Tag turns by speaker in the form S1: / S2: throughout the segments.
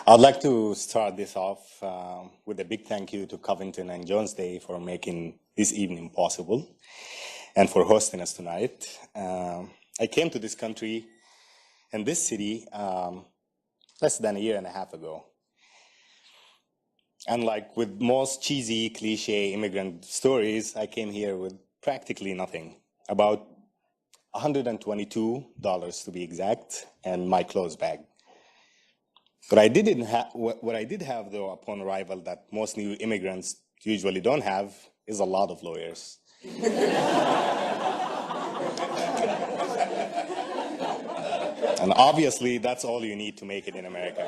S1: I'd like to start this off with a big thank you to Covington and Jones Day for making this evening possible and for hosting us tonight. I came to this country and this city less than a year and a half ago. And like with most cheesy, cliche immigrant stories, I came here with practically nothing, about $122 to be exact, and my clothes bag. What I did have, though, upon arrival that most new immigrants usually don't have is a lot of lawyers. And obviously, that's all you need to make it in America.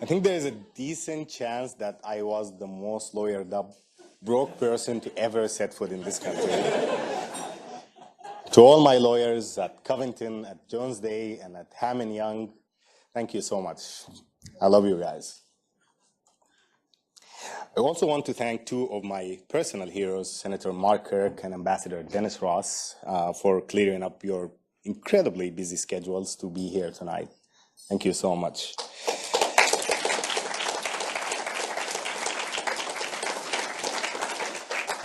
S1: I think there is a decent chance that I was the most lawyered up, broke person to ever set foot in this country. To all my lawyers at Covington, at Jones Day, and at Hammond Young, thank you so much. I love you guys. I also want to thank two of my personal heroes, Senator Mark Kirk and Ambassador Dennis Ross, for clearing up your incredibly busy schedules to be here tonight. Thank you so much.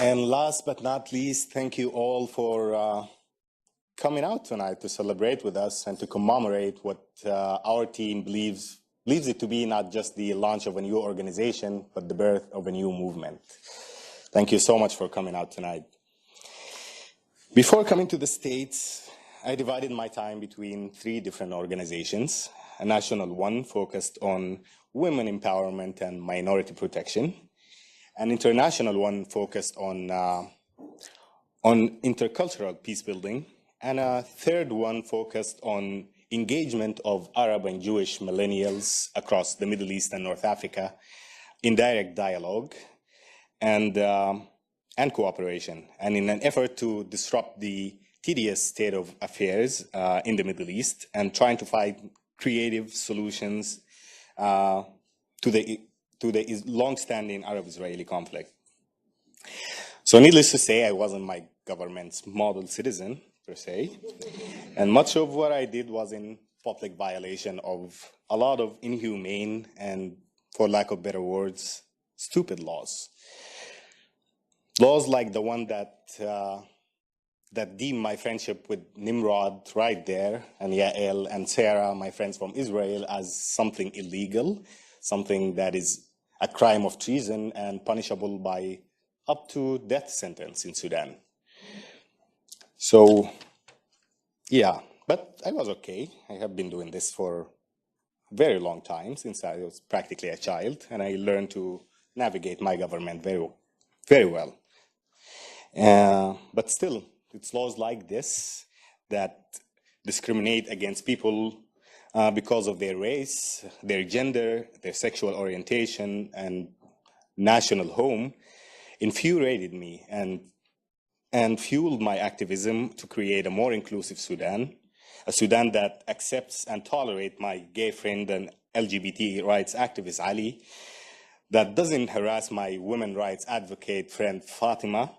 S1: And last but not least, thank you all for coming out tonight to celebrate with us and to commemorate what our team believes it to be not just the launch of a new organization, but the birth of a new movement. Thank you so much for coming out tonight. Before coming to the States, I divided my time between three different organizations: a national one focused on women empowerment and minority protection, an international one focused on intercultural peace building, and a third one focused on engagement of Arab and Jewish millennials across the Middle East and North Africa in direct dialogue and cooperation, and in an effort to disrupt the tedious state of affairs in the Middle East and trying to find creative solutions to the long-standing Arab-Israeli conflict. So needless to say, I wasn't my government's model citizen, per se, and much of what I did was in public violation of a lot of inhumane and, for lack of better words, stupid laws. Laws like the one that deem my friendship with Nimrod right there, and Yael and Sarah, my friends from Israel, as something illegal, something that is a crime of treason and punishable by up to death sentence in Sudan. So, yeah, but I was okay. I have been doing this for a very long time, since I was practically a child, and I learned to navigate my government very, very well. But still, it's laws like this that discriminate against people because of their race, their gender, their sexual orientation, and national home infuriated me and fueled my activism to create a more inclusive Sudan, a Sudan that accepts and tolerates my gay friend and LGBT rights activist Ali, that doesn't harass my women rights advocate friend Fatima,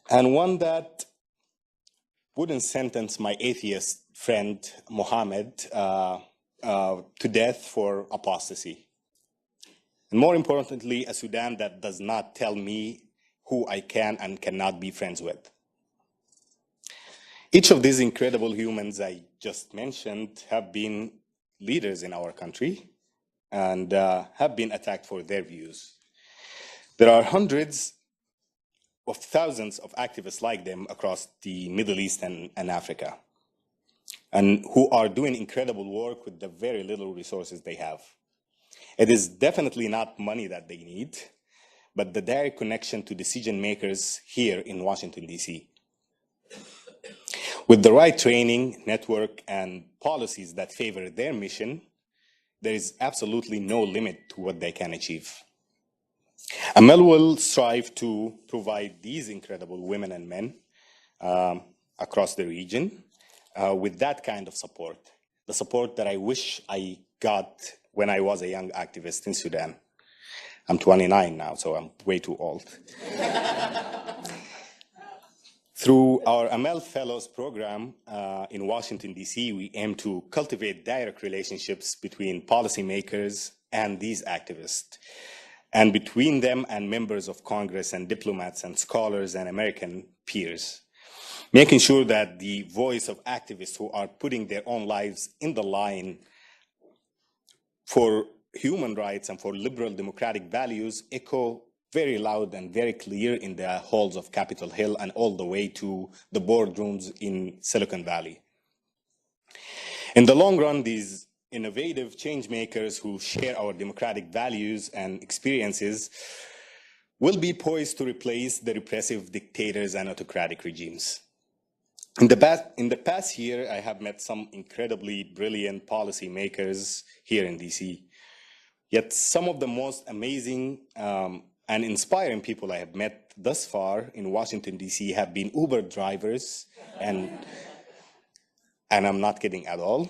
S1: and one that wouldn't sentence my atheist friend Mohamed to death for apostasy. And more importantly, a Sudan that does not tell me who I can and cannot be friends with. Each of these incredible humans I just mentioned have been leaders in our country and have been attacked for their views. There are hundreds of thousands of activists like them across the Middle East and Africa, and who are doing incredible work with the very little resources they have. It is definitely not money that they need, but the direct connection to decision makers here in Washington, D.C. With the right training, network, and policies that favor their mission, there is absolutely no limit to what they can achieve. AMEL will strive to provide these incredible women and men across the region with that kind of support, the support that I wish I got when I was a young activist in Sudan. I'm 29 now, so I'm way too old. Through our AMEL Fellows program in Washington, D.C., we aim to cultivate direct relationships between policymakers and these activists, and between them and members of Congress and diplomats and scholars and American peers, making sure that the voice of activists who are putting their own lives in the line for human rights and for liberal democratic values echo very loud and very clear in the halls of Capitol Hill and all the way to the boardrooms in Silicon Valley. In the long run, these innovative change makers who share our democratic values and experiences will be poised to replace the repressive dictators and autocratic regimes. In the past year, I have met some incredibly brilliant policymakers here in DC. Yet some of the most amazing and inspiring people I have met thus far in Washington, D.C. have been Uber drivers, and I'm not kidding at all,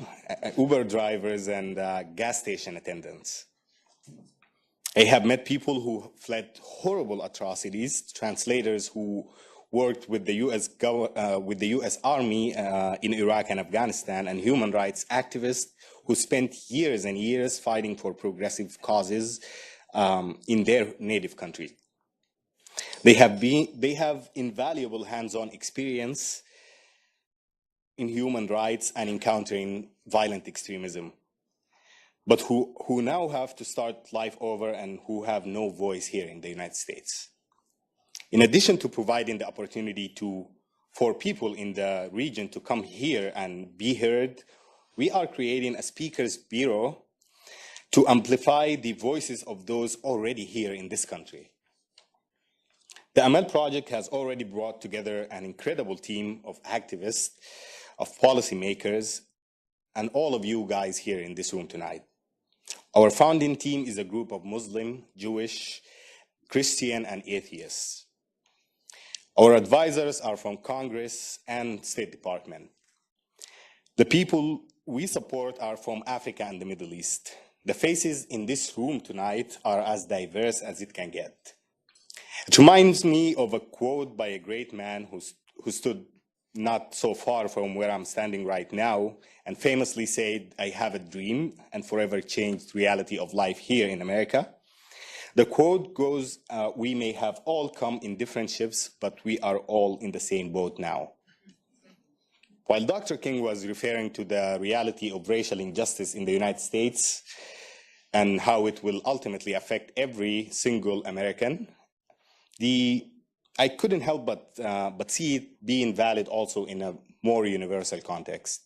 S1: Uber drivers and gas station attendants. I have met people who fled horrible atrocities, translators who worked with the U.S. Army in Iraq and Afghanistan, and human rights activists who spent years and years fighting for progressive causes in their native country. They have invaluable hands-on experience in human rights and encountering violent extremism, but who now have to start life over and who have no voice here in the United States. In addition to providing the opportunity for people in the region to come here and be heard, we are creating a speakers bureau to amplify the voices of those already here in this country. The AMEL project has already brought together an incredible team of activists, of policymakers, and all of you guys here in this room tonight. Our founding team is a group of Muslim, Jewish, Christian, and atheists. Our advisors are from Congress and State Department. The people we support are from Africa and the Middle East. The faces in this room tonight are as diverse as it can get. It reminds me of a quote by a great man who stood not so far from where I'm standing right now and famously said, "I have a dream," and forever changed the reality of life here in America. The quote goes, "We may have all come in different ships, but we are all in the same boat now." While Dr. King was referring to the reality of racial injustice in the United States and how it will ultimately affect every single American, I couldn't help but see it being valid also in a more universal context.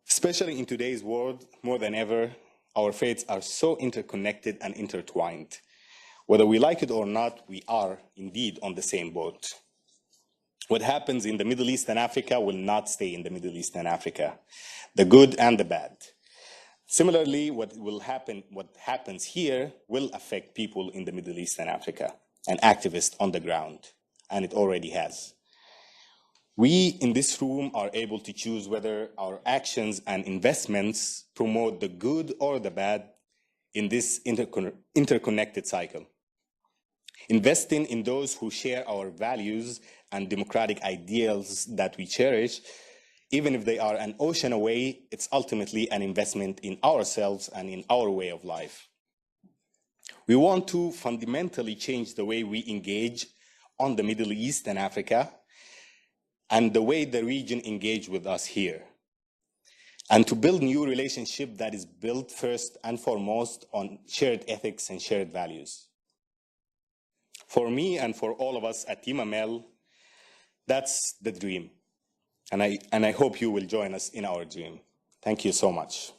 S1: Especially in today's world, more than ever, our faiths are so interconnected and intertwined. Whether we like it or not, we are indeed on the same boat. What happens in the Middle East and Africa will not stay in the Middle East and Africa, the good and the bad. Similarly, what happens here will affect people in the Middle East and Africa and activists on the ground, and it already has. We in this room are able to choose whether our actions and investments promote the good or the bad in this interconnected cycle. Investing in those who share our values and democratic ideals that we cherish, even if they are an ocean away, it's ultimately an investment in ourselves and in our way of life. We want to fundamentally change the way we engage on the Middle East and Africa and the way the region engage with us here, and to build new relationship that is built first and foremost on shared ethics and shared values. For me and for all of us at Team AMEL, that's the dream. And I hope you will join us in our dream. Thank you so much.